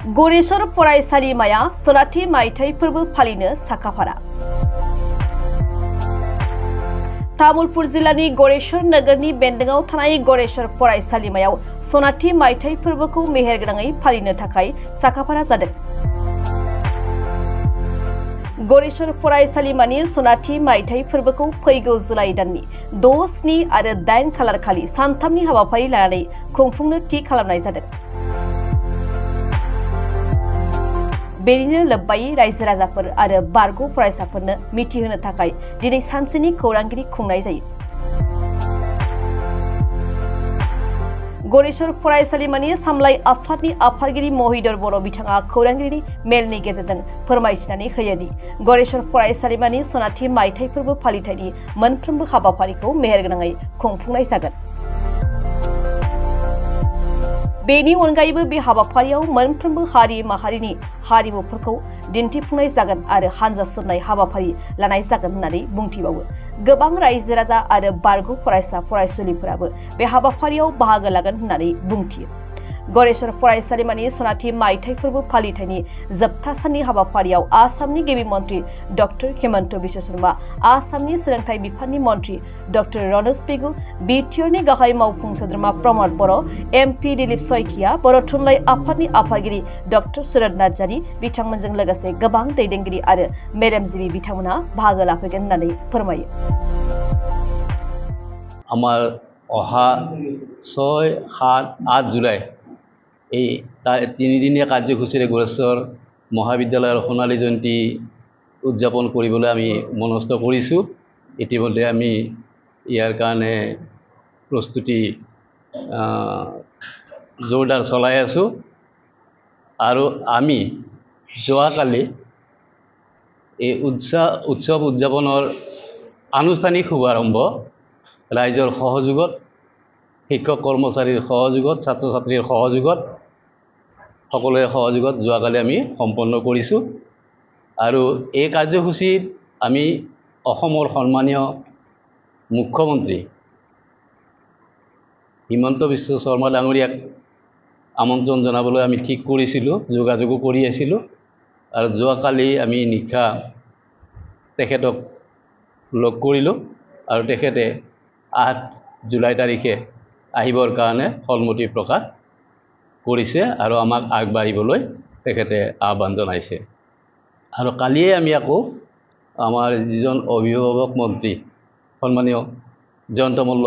गरेश्वर फरायसालिमाया सनाथि मायथाइ फोरबो फालिनो साखाफारा। तामुलपुर जिल्लानि गरेश्वर नगरनि बेन्दोंआव थानाय गरेश्वर फरायसालिमायाव सनाथि मायथाइ फोरबोखौ मेहेरगोनाङै फालिनो थाखाय साखाफारा जादों। गरेश्वर फरायसालिमानि सनाथि मायथाइ फोरबोखौ फैगौ जुलाइ दाननि 6, 7 आरो 8 खालार खालि सानथामनि हाबाफारि लानानै खुंफुंनो थि खालामनाय जादों। बेनिनो लोब्बायै रायजो राजाफोर आरो बारग' फरायसाफोरनो मिथिहोनो थाखाय दिनै सानसेनि खौरांगिरि खुंनाय जायो। गरेश्वर फरायसालिमानि सामलाय आफादनि आफादगिरि महिदर बर' बिथाङा खौरांगिरिनि मेलनि गेजेरजों फोरमायथिनानै होयो दि गरेश्वर फरायसालिमानि सनाथि मायथाइ फोरबो फालिथायनि मोनफ्रोमबो हाबाफारिखौ मेहेरगोनाङै खुंफुंनाय जागोन। बेनि अनगायैबो बे हाबाफारियाव मोनफ्रोमबो हारि माहारिनि हारिमुफोरखौ दिन्थिफुंनाय जागोन आरो हानजा सुरनाय हाबाफारि लानाय जागोन होननानै बुंथिबावो। गोबां रायजो राजा आरो बारग' फरायसा फरायसुलिफोराबो बे हाबाफारियाव बाहागो लागोन होननानै बुंथियो। गरेश्वर फरायसालिमानि सनाथि मायथाइ फोरबो फालिथायनि जोबथा साननि हाबाफारियाव आसामनि गिबि मन्त्रि डक्टर हिमन्त बिश्व शर्मा, आसामनि सोलोंथाइ बिफाननि मन्त्रि डक्टर रनज पेगु, बिटिआरनि गाहाय मावफुं सोद्रोमा प्रमद बर', एमपि दिलीप सयखिया, बर' थुनलाइ आफादनि आफादगिरि डक्टर सुरत नार्जारी बिथांमोनजों लोगोसे गोबां दैदेनगिरि आरो मेलेमजिबि बिथांमोना बाहागो लाफैगोन होननानै फोरमायो। আমাৰ অহা 6, 7, 8 জুলাই এই 3দিনীয়া কাৰ্যসূচীৰে गरेश्वर মহাবিদ্যালয়ৰ সোণালী জয়ন্তী উদযাপন কৰিবলৈ আমি মনস্থ কৰিছোঁ। ইতিমধ্যে আমি ইয়াৰ কাৰণে প্ৰস্তুতি জোৰদাৰ চলাই আছোঁ আৰু আমি যোৱাকালি এই উৎসৱ উদযাপনৰ আনুষ্ঠানিক শুভাৰম্ভ ৰাইজৰ সহযোগত, শিক্ষক কৰ্মচাৰীৰ সহযোগত, ছাত্ৰ ছাত্ৰীৰ সহযোগত, সকলোৰে সহযোগত যোৱাকালি আমি সম্পন্ন কৰিছোঁ। আৰু এই কাৰ্যসূচীত আমি অসমৰ সন্মানীয় মুখ্যমন্ত্ৰী হিমন্ত বিশ্ব শৰ্মা ডাঙৰীয়াক আমন্ত্ৰণ জনাবলৈ আমি ঠিক কৰিছিলোঁ, যোগাযোগো কৰি আছিলোঁ। আৰু যোৱাকালি আমি নিশা তেখেতক লগ কৰিলোঁ আৰু তেখেতে 8 জুলাই তাৰিখে আহিবৰ কাৰণে সন্মতি প্ৰকাশ কৰিছে আৰু আমাক আগবাঢ়িবলৈ তেখেতে আহ্বান জনাইছে। আৰু কালিয়ে আমি আকৌ আমাৰ যিজন অভিভাৱক মন্ত্ৰী সন্মানীয় জয়ন্ত মল্ল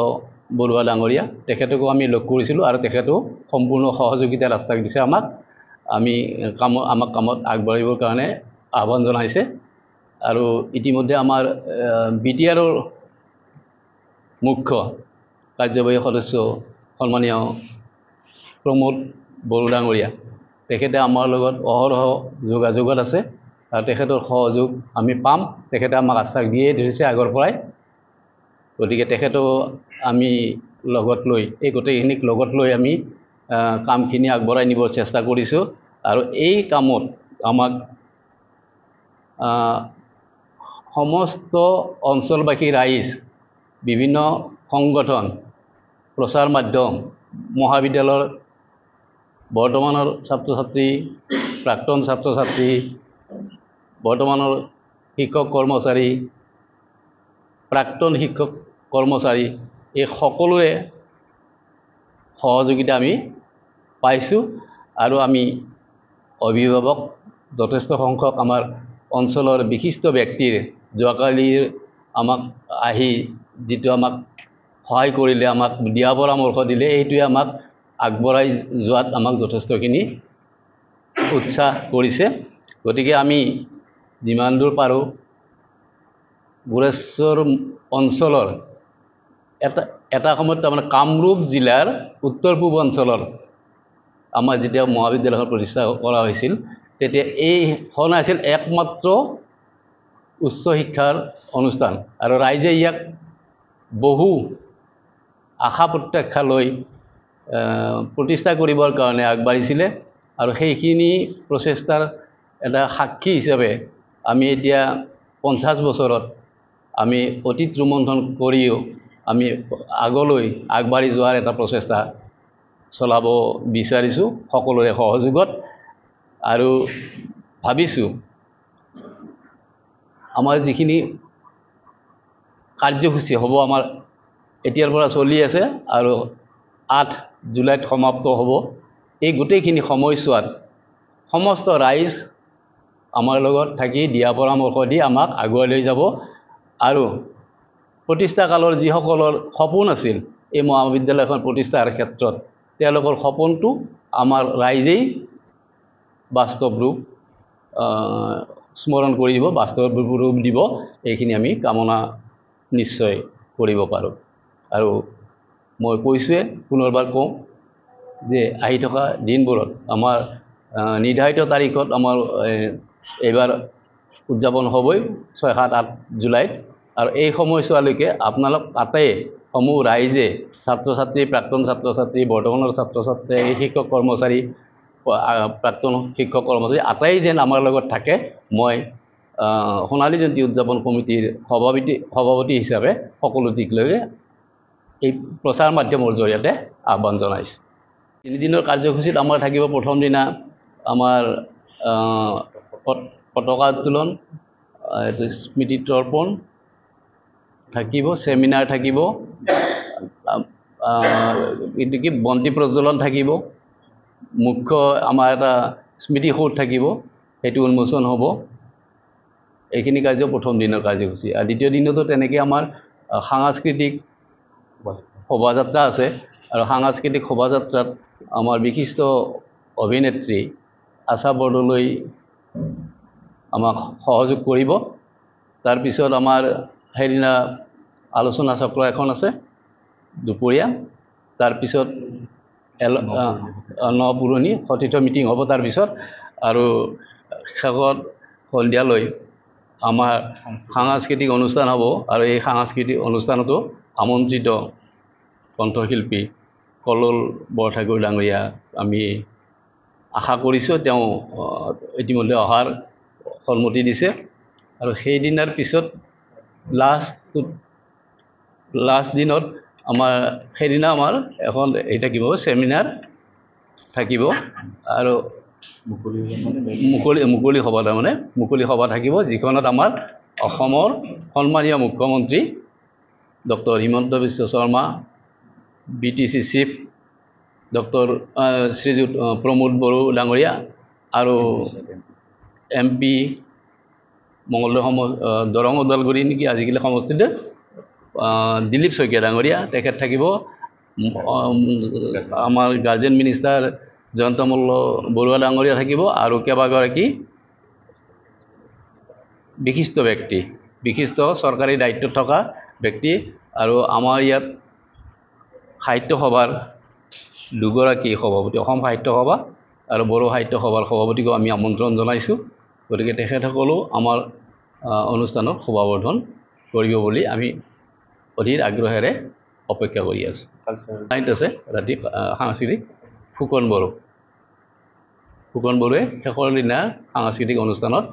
বৰুৱা ডাঙৰীয়া, তেখেতকো আমি লগ কৰিছিলোঁ আৰু তেখেতেও সম্পূৰ্ণ সহযোগিতাৰ আশ্বাস দিছে আমাক কামত আগবাঢ়িবৰ কাৰণে আহ্বান জনাইছে। আৰু ইতিমধ্যে আমাৰ বিটিআৰৰ মুখ্য কাৰ্যবাহী সদস্য সন্মানীয় প্ৰমোদ বড়ো ডাঙৰীয়া, তেখেতে আমাৰ লগত অহৰহ যোগাযোগত আছে আৰু তেখেতৰ সহযোগ আমি পাম। তেখেতে আমাক আশ্বাস দিয়েই ধৰিছে আগৰ পৰাই। গতিকে তেখেতও আমি লগত লৈ, এই গোটেইখিনিক লগত লৈ আমি কামখিনি আগবঢ়াই নিবৰ চেষ্টা কৰিছোঁ। আৰু এই কামত আমাক সমস্ত অঞ্চলবাসী ৰাইজ, বিভিন্ন সংগঠন, প্ৰচাৰ মাধ্যম, মহাবিদ্যালয়ৰ বৰ্তমানৰ ছাত্ৰ ছাত্ৰী, প্ৰাক্তন ছাত্ৰ ছাত্ৰী, বৰ্তমানৰ শিক্ষক কৰ্মচাৰী, প্ৰাক্তন শিক্ষক কৰ্মচাৰী, এই সকলোৰে সহযোগিতা আমি পাইছোঁ। আৰু আমি অভিভাৱক যথেষ্ট সংখ্যক আমাৰ অঞ্চলৰ বিশিষ্ট ব্যক্তিৰ যোৱাকালিৰ আমাক আহি যিটো আমাক সহায় কৰিলে, আমাক দিয়া পৰামৰ্শ দিলে, এইটোৱে আমাক আগবঢ়াই যোৱাত আমাক যথেষ্টখিনি উৎসাহ কৰিছে। গতিকে আমি যিমান দূৰ পাৰোঁ गरेश्वर অঞ্চলৰ এটা সময়ত তাৰমানে কামৰূপ জিলাৰ উত্তৰ পূব অঞ্চলৰ আমাৰ যেতিয়া মহাবিদ্যালয়খন প্ৰতিষ্ঠা কৰা হৈছিল, তেতিয়া এইখন আছিল একমাত্ৰ উচ্চ শিক্ষাৰ অনুষ্ঠান আৰু ৰাইজে ইয়াক বহু আশা প্ৰত্যাশা লৈ প্ৰতিষ্ঠা কৰিবৰ কাৰণে আগবাঢ়িছিলে। আৰু সেইখিনি প্ৰচেষ্টাৰ এটা সাক্ষী হিচাপে আমি এতিয়া 50 বছৰত আমি অতীত ৰোমন্থন কৰিও আমি আগলৈ আগবাঢ়ি যোৱাৰ এটা প্ৰচেষ্টা চলাব বিচাৰিছোঁ সকলোৰে সহযোগত। আৰু ভাবিছোঁ আমাৰ যিখিনি কাৰ্যসূচী হ'ব আমাৰ এতিয়াৰ পৰা চলি আছে আৰু 8 জুলাইত সমাপ্ত হ'ব এই গোটেইখিনি সময়ছোৱাত সমস্ত ৰাইজ আমাৰ লগত থাকি দিয়া পৰামৰ্শ দি আমাক আগুৱাই লৈ যাব আৰু প্ৰতিষ্ঠা কালৰ যিসকলৰ সপোন আছিল এই মহাবিদ্যালয়খন প্ৰতিষ্ঠাৰ ক্ষেত্ৰত তেওঁলোকৰ সপোনটো আমাৰ ৰাইজেই বাস্তৱ ৰূপ স্মৰণ কৰিব বাস্তৱ ৰূপ দিব এইখিনি আমি কামনা নিশ্চয় কৰিব পাৰোঁ আৰু মই কৈছোঁৱে পুনৰবাৰ কওঁ যে আহি থকা দিনবোৰত আমাৰ নিৰ্ধাৰিত তাৰিখত আমাৰ এইবাৰ উদযাপন হ'বই 6, 7, 8 জুলাইত আৰু এই সময়ছোৱালৈকে আপোনালোক তাতে সমূহ ৰাইজে ছাত্ৰ ছাত্ৰী প্ৰাক্তন ছাত্ৰ ছাত্ৰী বৰ্তমানৰ ছাত্ৰ ছাত্ৰী শিক্ষক কৰ্মচাৰী প্ৰাক্তন শিক্ষক কৰ্মচাৰী আটাই যেন আমাৰ লগত থাকে মই সোণালী জয়ন্তী উদযাপন কমিটিৰ সভাপতি হিচাপে সকলো দিশলৈকে এই প্ৰচাৰ মাধ্যমৰ জৰিয়তে আহ্বান জনাইছোঁ 3 দিনৰ কাৰ্যসূচীত আমাৰ থাকিব প্ৰথম দিনা আমাৰ পতাকা উত্তোলন স্মৃতি তৰ্পণ থাকিব সেমিনাৰ থাকিব কিন্তু কি বন্তি প্ৰজ্বলন থাকিব মুখ্য আমাৰ এটা স্মৃতিসৌধ থাকিব সেইটো উন্মোচন হ'ব এইখিনি কাৰ্য প্ৰথম দিনৰ কাৰ্যসূচী আৰু দ্বিতীয় দিনতো তেনেকৈ আমাৰ সাংস্কৃতিক শোভাযাত্ৰা আছে আৰু সাংস্কৃতিক শোভাযাত্ৰাত আমাৰ বিশিষ্ট অভিনেত্ৰী আশা বৰদলৈ আমাক সহযোগ কৰিব তাৰপিছত আমাৰ সেইদিনা আলোচনা চক্ৰ এখন আছে দুপৰীয়া তাৰপিছত নপুৰণি সতীৰ্থ মিটিং হ'ব তাৰপিছত আৰু শেষত সন্ধিয়ালৈ আমাৰ সাংস্কৃতিক অনুষ্ঠান হ'ব আৰু এই সাংস্কৃতিক অনুষ্ঠানতো আমন্ত্ৰিত কণ্ঠশিল্পী কলল বৰঠাকুৰ ডাঙৰীয়া আমি আশা কৰিছোঁ তেওঁ ইতিমধ্যে অহাৰ সন্মতি দিছে আৰু সেইদিনাৰ পিছত লাষ্ট দিনত আমাৰ সেইদিনা আমাৰ এখন এই থাকিব সেমিনাৰ থাকিব আৰু মুকলি সভা তাৰমানে মুকলি সভা থাকিব যিখনত আমাৰ অসমৰ সন্মানীয় মুখ্যমন্ত্ৰী doctor Himanta Biswa Sarma BTC chief doctor শ্ৰীযুত প্ৰমোদ বড়ো ডাঙৰীয়া আৰু MP মঙ্গলদৈ দৰং ওদালগুৰি নেকি আজিকালি সমষ্টিতে দিলীপ শইকীয়া ডাঙৰীয়া তেখেত থাকিব আমাৰ গাৰ্জেন মিনিষ্টাৰ জয়ন্ত মল্ল বৰুৱা ডাঙৰীয়া থাকিব আৰু কেইবাগৰাকী বিশিষ্ট চৰকাৰী দায়িত্বত থকা ব্যক্তি আৰু আমাৰ ইয়াত সাহিত্য সভাৰ দুগৰাকী সভাপতি অসম সাহিত্য সভা আৰু বড়ো সাহিত্য সভাৰ সভাপতিকো আমি আমন্ত্ৰণ জনাইছোঁ গতিকে তেখেতসকলেও আমাৰ অনুষ্ঠানত শোভাবৰ্ধন কৰিব বুলি আমি অধীৰ আগ্ৰহেৰে অপেক্ষা কৰি আছোঁ আছে ৰাতি সাংস্কৃতিক ফুকন বড়োৱে শেষৰ দিনা সাংস্কৃতিক অনুষ্ঠানত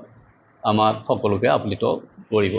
আমাক সকলোকে আপ্লুত কৰিব